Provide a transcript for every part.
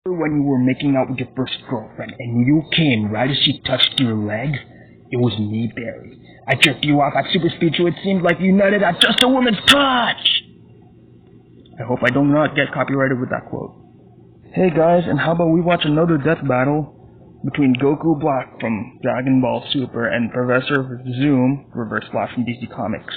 When you were making out with your first girlfriend and you came right as she touched your leg? It was me, Barry. I jerked you off at super speed so it seemed like you nutted at just a woman's touch! I hope I do not get copyrighted with that quote. Hey guys, and how about we watch another death battle between Goku Black from Dragon Ball Super and Professor Zoom, Reverse Flash from DC Comics.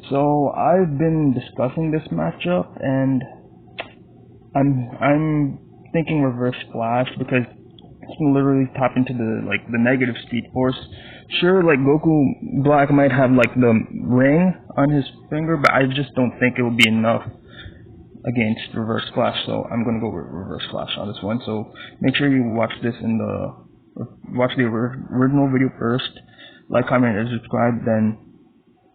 So I've been discussing this matchup and I'm thinking Reverse Flash because you can literally tap into the negative Speed Force. Sure, Goku Black might have the ring on his finger, but I just don't think it will be enough against Reverse Flash, so I'm gonna go with Reverse Flash on this one. So make sure you watch this watch the original video first, like, comment, and subscribe, then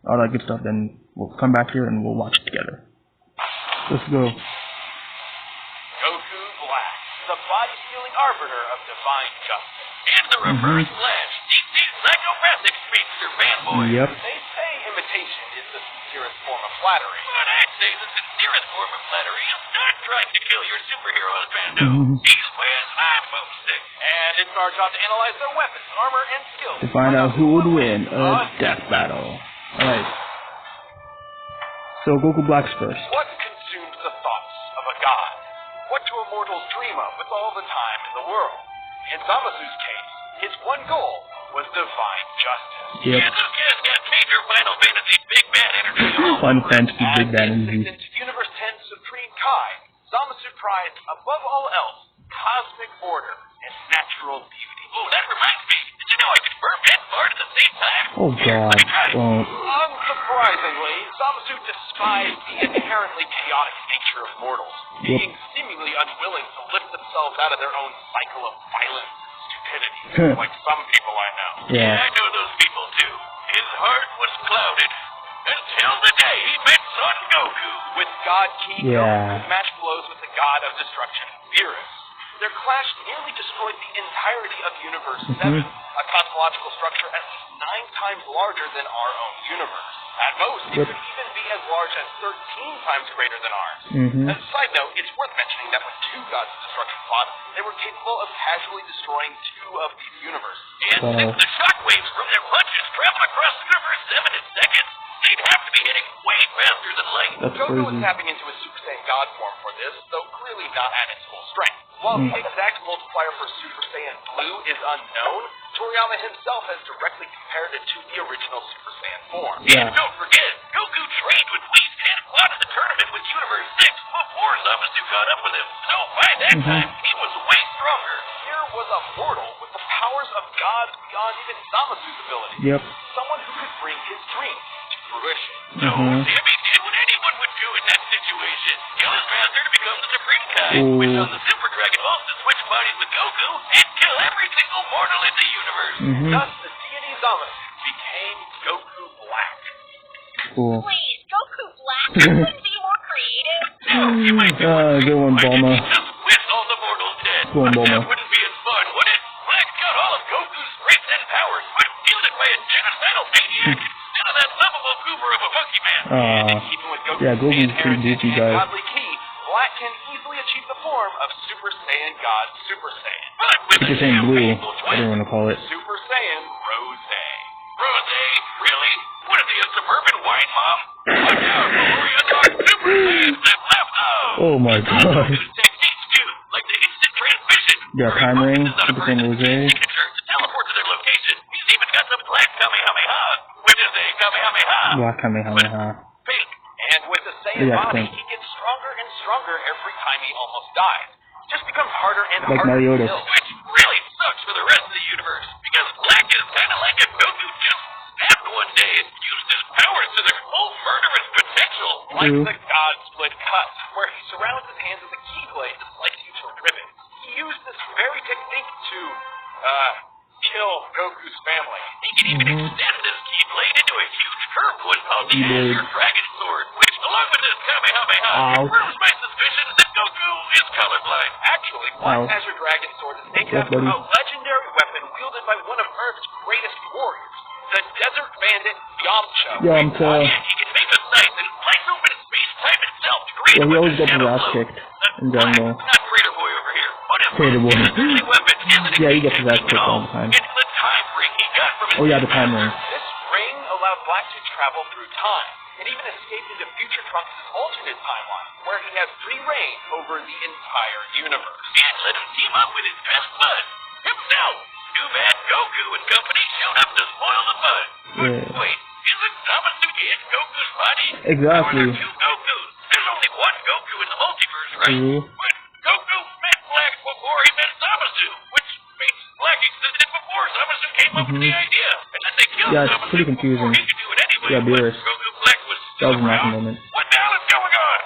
all that good stuff. Then we'll come back here and we'll watch it together. Let's go. Goku Black, the body-stealing arbiter of divine justice, and the Reverse Flash, DC's psychopathic speedster fanboy. Yep. They say imitation is the sincerest form of flattery, but I'd say the sincerest form of flattery is not trying to kill your superhero husbando. He's where's I'm boasting, and it's our job to analyze their weapons, armor, and skills to find out who would win a death battle. Alright. So Goku Black's first. What consumes the thoughts of a god? What do immortals dream of with all the time in the world? In Zamasu's case, his one goal was divine justice. Yep. Yeah, this guy's got major Final Fantasy Big Bad energy. Final Fantasy Big Bad energy. Into Universe 10 Supreme Kai, Zamasu prized above all else cosmic order and natural beauty. Oh, that reminds me. Did you know I could burp and fart at the same time? Oh god. Don't. Unsurprisingly, Zamasu despised the inherently chaotic nature of mortals, being seemingly unwilling to lift themselves out of their own cycle of violence and stupidity, like some people I know. Yeah. I know those people too. His heart was clouded until the day he met Son Goku. With God Ki, Goku matched blows with the god of destruction, Beerus. Their clash nearly destroyed the entirety of Universe 7, a cosmological structure at least 9 times larger than our own universe. At most, it could even be as large as 13 times greater than ours. As a side note, it's worth mentioning that when 2 gods of destruction fought, they were capable of casually destroying 2 of these universes. And since the shockwaves from their punches travel across Universe 7 in seconds, they'd have to be hitting way faster than light. Goku was tapping into his Super Saiyan God form for this, though clearly not at its full strength. While the exact multiplier for Super Saiyan Blue is unknown, Toriyama himself has directly compared it to the original Super Saiyan form. Yeah. And don't forget, Goku trained with Whis and fought in the tournament with Universe 6 before Zamasu caught up with him. So by that time, he was way stronger. Here was a mortal with the powers of gods beyond even Zamasu's ability. Yep. Someone who could bring his dreams to fruition. So Sammy did what anyone would do in that situation. Kill his master to become the Supreme Kai, which on the Super Dragon Balls to switch bodies with Goku, and kill every single mortal in the universe. Thus, the deity Zamasu became Goku Black. Cool. Please, Goku Black couldn't be more creative. You might be good one, Bulma. Just with all the mortals dead. Go on, Bulma. That wouldn't be as fun, would it? Black's got all of Goku's strength and powers, but wielded by a genocidal maniac instead of that lovable goober of a monkey man. Yeah, Goku's pretty goofy, guys. Godly key, Black can easily achieve the form of Super Saiyan God Super Saiyan. But with Super Saiyan Blue, whatever you want to call it. Super Saiyan Rose. Rose? Really? What is he, a suburban wine mom? Look out, before you talk Super Saiyan flip left. Oh my god. Techniques too, like the instant transmission. Yeah, time ring, Super Saiyan Rose. To teleport to their location. He's even got some Black Kamehameha, which is a Kamehameha. Black Kamehameha. Pink. And with the Saiyan body, he gets stronger and stronger every time he almost dies. Just becomes harder and harder Meliodas. to kill. Which really sucks for the rest of the universe, because Black is kind of like a Goku just snapped one day and used his powers to their full murderous potential. Like the God Split Cut, where he surrounds his hands with a keyblade to slice you to ribbons. He used this very technique to, kill Goku's family. He can even extend this keyblade into a huge curved one called the Azure Dragon Sword, which, along with this Kamehameha, confirms my suspicion that Goku is colorblind. Actually, Black Azure Dragon Sword is named after a legendary weapon wielded by one of Earth's greatest warriors, the Desert Bandit Yamcha. Yamcha. He can make a scythe and slice open space-time itself to create he always gets his ass kicked in Dragon Ball. Not Crater Boy over here. Hated one. deadly weapon isn't Yeah, you get to that at quick all all. the time. It's the time ring he got from his Oh yeah, the time ring. This ring allowed Black to travel through time, and even escape into future Trunks' alternate timeline, where he has free reign over the entire universe. And let him team up with his best bud, himself. Too bad Goku and company showed up to spoil the fun. Yeah. Wait, isn't Zamasu in Goku's body? Exactly. Or are there two Gokus? There's only one Goku in the multiverse, right? True. But Goku met Black before he met Zamasu, which makes Black existed before Zamasu came up with the idea. And then they killed Yeah, it's Zamasu pretty confusing. before he could do it anyway. Yeah, But Beerus. Goku Black was That still was a nice around. moment. What the hell is going on?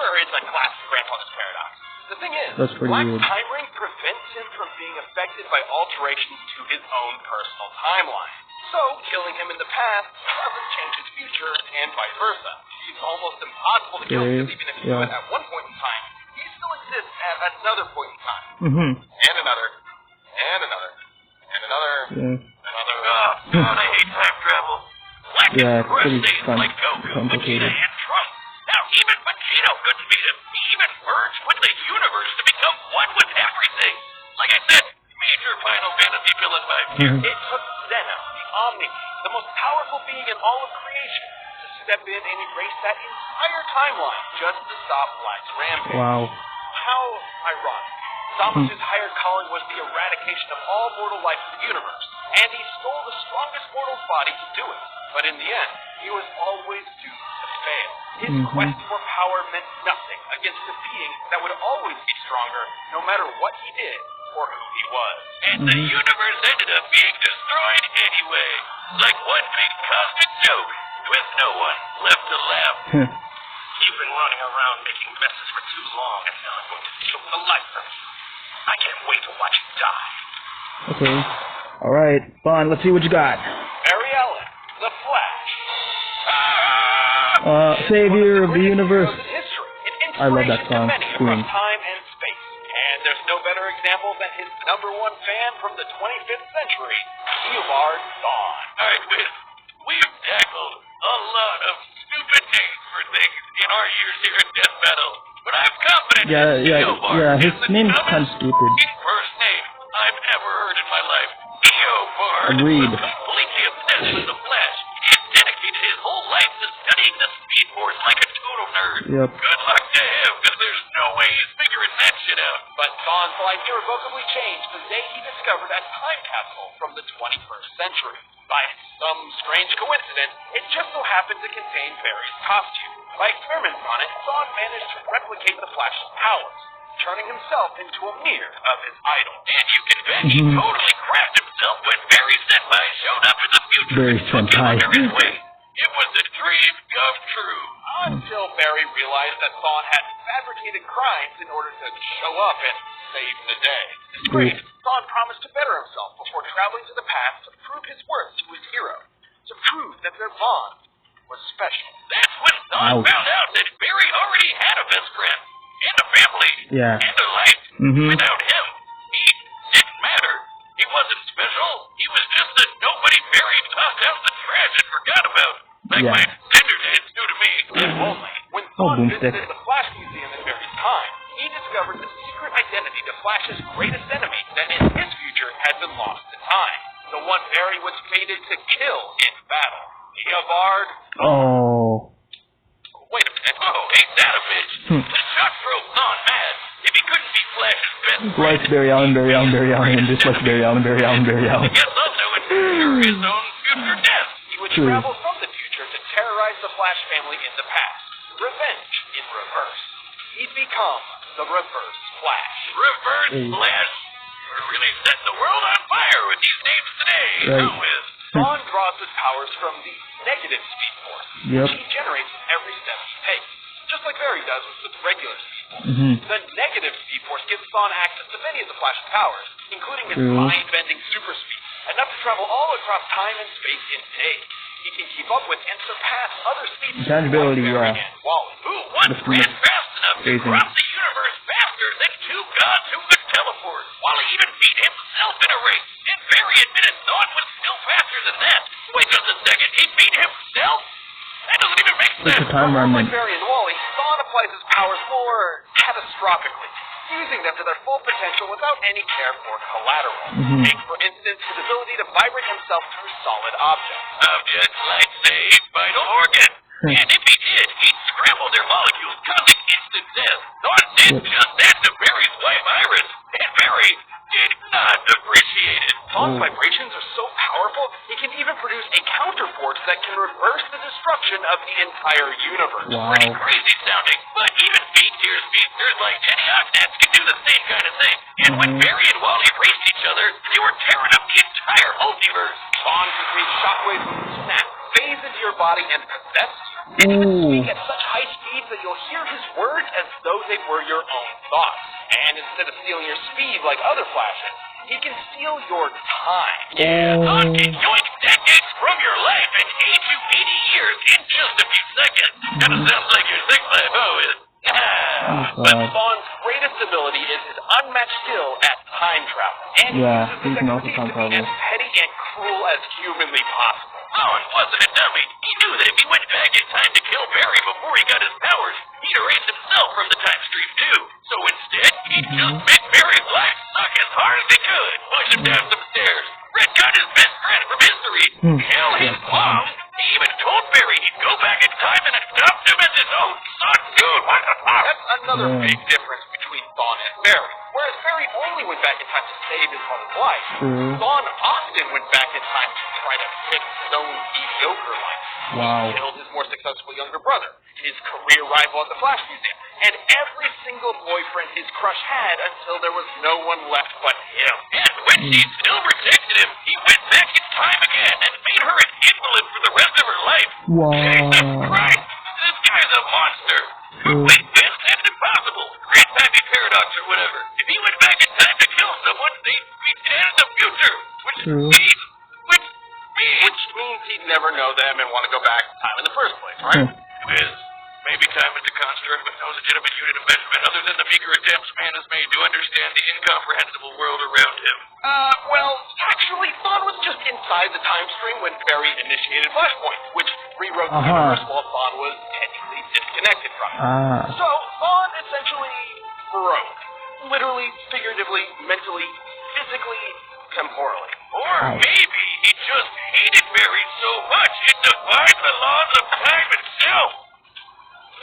Sure, it's a classic grandfather's paradox. The thing is, That's pretty Black's weird. time ring prevents him from being affected by alterations to his own personal timeline. So, killing him in the past doesn't change his future, and vice versa. He's almost impossible to kill because even if you do it at one point in time, he still exists at another point in time. Mm-hmm. And another. And another. And another. Yeah. Another. Oh, God, I hate time travel. Black Yeah, is it's pretty crustaceans like Goku, Vegeta, complicated. and Trunks. Now, even Vegeta couldn't beat him. He even merged with the universe to become one with everything. Like I said, major Final Fantasy villain vibes here. It took Zeno, the Omni, the most powerful being in all of creation, to step in and erase that entire timeline just to stop Black's rampage. Wow. How ironic. Zamasu's hired calling was the eradication of all mortal life in the universe, and he stole the strongest mortal's body to do it. But in the end, he was always doomed to fail. His quest for power meant nothing against a being that would always be stronger, no matter what he did or who he was. And the universe ended up being destroyed anyway, like one big cosmic joke, with no one left to laugh. You've been running around making messes for too long, and now I'm going to choke the life from you. I can't wait to watch you die. Okay. Alright, Bond, let's see what you got. Barry Allen, The Flash. Savior of the universe. I love that song. Across time and space. And there's no better example than his #1 fan from the 25th century, Eobard Thawne. Alright, we've tackled a lot of stupid names for things in our years here at Death Battle, but I'm confident his name's kind of stupid. First name I've ever heard in my life. Eobard Agreed. was completely obsessed with the Flash and dedicated his whole life to studying the Speed Force like a total nerd. Yep. Good luck to him, because there's no way he's figuring that shit out. But Thawne's life irrevocably changed the day he discovered a time capsule from the 21st century. By some strange coincidence, it just so happened to contain Barry's costume. By experiments on it, Thawne managed to replicate the Flash's powers, turning himself into a mirror of his idol. And you can bet he totally crapped himself when Barry Senpai showed up in the future Barry and took him Senpai. under his wing. It was a dream come true. Until Barry realized that Thawne had fabricated crimes in order to show up and save the day. Disgraced, Thawne promised to better himself before traveling to the past to prove his worth to his hero, to prove that their bond was special. That's when Thawne found out that Barry already had a best friend, and a family, and a life. Without him, he didn't matter. He wasn't special. He was just a nobody Barry tossed out the trash and forgot about. Like my Tinder dates do to me. If only. When Thawne visited the Flash Museum in Barry's time, he discovered the secret identity to Flash's greatest enemy that in his future had been lost to time. The one Barry was fated to kill in battle. Eobard. Oh. Wait a minute. Oh, ain't that a bitch? The shot drove Thawne mad. If he couldn't be Flash's best friend. Likes Barry Allen, and dislikes Barry Allen, I guess also ensure his own future death. He would travel from the future to terrorize the Flash family in the past. Revenge in reverse. He'd become the Reverse Flash. Reverse Flash? We're really setting the world on fire with these names today. Thawne draws his powers from the negative Speed Force, which he generates with every step he takes, just like Barry does with the regular Speed Force. The negative Speed Force gives Thawne access to many of the Flash's powers, including his mind-bending super speed, enough to travel all across time and space in days. He can keep up with and surpass other speedsters like Barry and Wally, who once ran fast enough to cross the universe faster than two gods who could teleport. Wally even beat himself in a race, and Barry admitted Thawne was still faster than that. Wait just a second, he beat himself? That doesn't even make sense. Like Barry and Wally, Thawne applies his powers more catastrophically. using them to their full potential without any care for collateral. Take, for instance, his ability to vibrate himself through solid objects. Objects like, say, vital organ. And if he did, he'd scramble their molecules, causing instant death. Thorn did just that to Barry's wife, Iris, and Barry did not appreciate it. Thorn's vibrations are so powerful, he can even produce a counterforce that can reverse the destruction of the entire universe. Wow. Pretty crazy sounding, but even B-tier speedsters like antioxidants can do the same kind of thing. And when Barry and Wally raced each other, they were tearing up the entire multiverse. Thorn can create shockwaves when you snap, phase into your body, and possess you. And even speak at such high speeds that you'll hear his words as though they were your own thoughts. And instead of stealing your speed like other Flashes, he can steal your time. Thorn can yoink decades from your life and age you 80 years in just a few seconds. Kinda sounds like your sex life, is. But Thorn's greatest ability is his unmatched skill at time travel. And he can uses also this time technique to be travel. as petty and cruel as humanly possible. Owen wasn't a dummy. He knew that if he went back in time to kill Barry before he got his powers, he'd erase himself from the time stream too. So instead, he just made Barry's life suck as hard as he could, push him down some stairs, retcon his best friend from history, kill his mom. He even told Barry he'd go back in time and adopt him as his own son. Dude, what the fuck? That's another big difference between Thawne and Barry. Whereas Barry only went back in time to save his mother's life, Thawne often went back in time to try to fix his own mediocre life. Wow. He killed his more successful younger brother, his career rival at the Flash Museum, and every single boyfriend his crush had until there was no one left but him. And when she still rejected him, he went back in time again and made her an invalid for the rest of her life. Wow. Jesus Christ! This guy's a monster! Wait, that's impossible! Great Happy Paradox or whatever. If he went back in time to kill someone, they'd be dead in the future! Which means he'd never know them and want to go back in time in the first place, right? Quiz. Maybe time is a construct with no legitimate unit of measurement other than the meager attempts man has made to understand the incomprehensible world around him. Well, actually, Thawne was just inside the time stream when Barry initiated Flashpoint, which rewrote the universe while Thawne was technically disconnected from it. So, Thawne essentially broke. Literally, figuratively, mentally, physically, temporally. Or maybe he just hated Barry so much it defied the laws of time itself.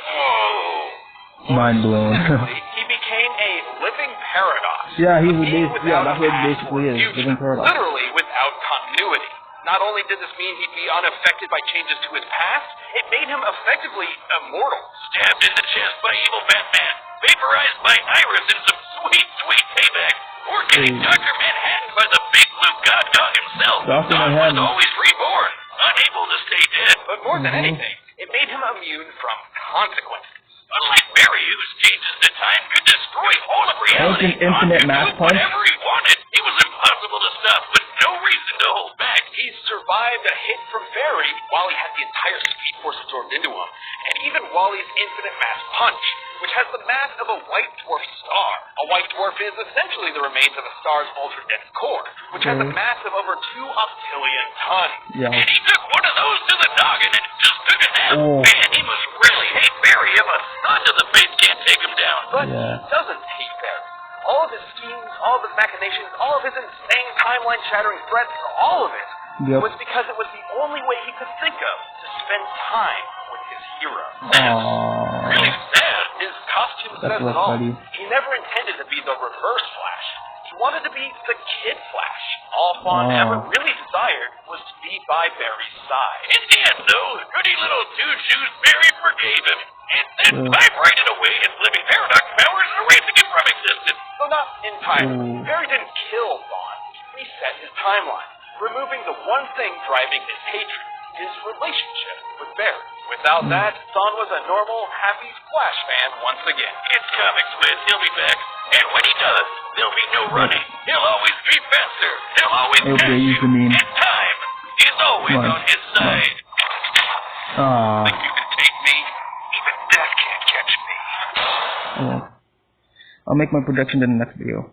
Whoa. Mind blown. He became a living paradox. That's what it basically is, living paradox. Literally without continuity. Not only did this mean he'd be unaffected by changes to his past, it made him effectively immortal. Stabbed in the chest by evil Batman, vaporized by Iris in some sweet, sweet payback, or getting Dr. Manhattan by the big blue god dog himself. Thawne was always reborn, unable to stay dead. But more than anything, it made him immune from consequences. Unlike Barry, whose changes to time could destroy all of reality, infinite mass punch. Whatever he wanted, it was impossible to stop, with no reason to hold back. He survived a hit from Barry while he had the entire Speed Force absorbed into him, and even Wally's infinite mass punch, which has the mass of a white dwarf star. A white dwarf is essentially the remains of a star's ultra-dense core, which has a mass of over 2 octillion tons. And he took one of those to the noggin and just took a nap. Man, he must really hate Barry if a son to the face can't take him down. But he doesn't hate Barry. All of his schemes, all of his machinations, all of his insane timeline-shattering threats, all of it was because it was the only way he could think of to spend time with his hero. Really sad. His costume says it all. He never intended to be the Reverse Flash. He wanted to be the Kid Flash. All Thawne ever really desired was to be by Barry's side. In the end, though, goody little two-shoes Barry forgave him, and then vibrated away his living paradox powers, erasing him from existence. Though not entirely. Barry didn't kill Thawne. He reset his timeline, removing the one thing driving his hatred, his relationship with Barry. Without that, Thawne was a normal, happy Flash fan once again. It's comics, Liz. He'll be back. And when he does, there'll be no running. He'll always be faster. He'll always catch you. And time is always on his side. Think you can take me? Even death can't catch me. I'll make my prediction in the next video.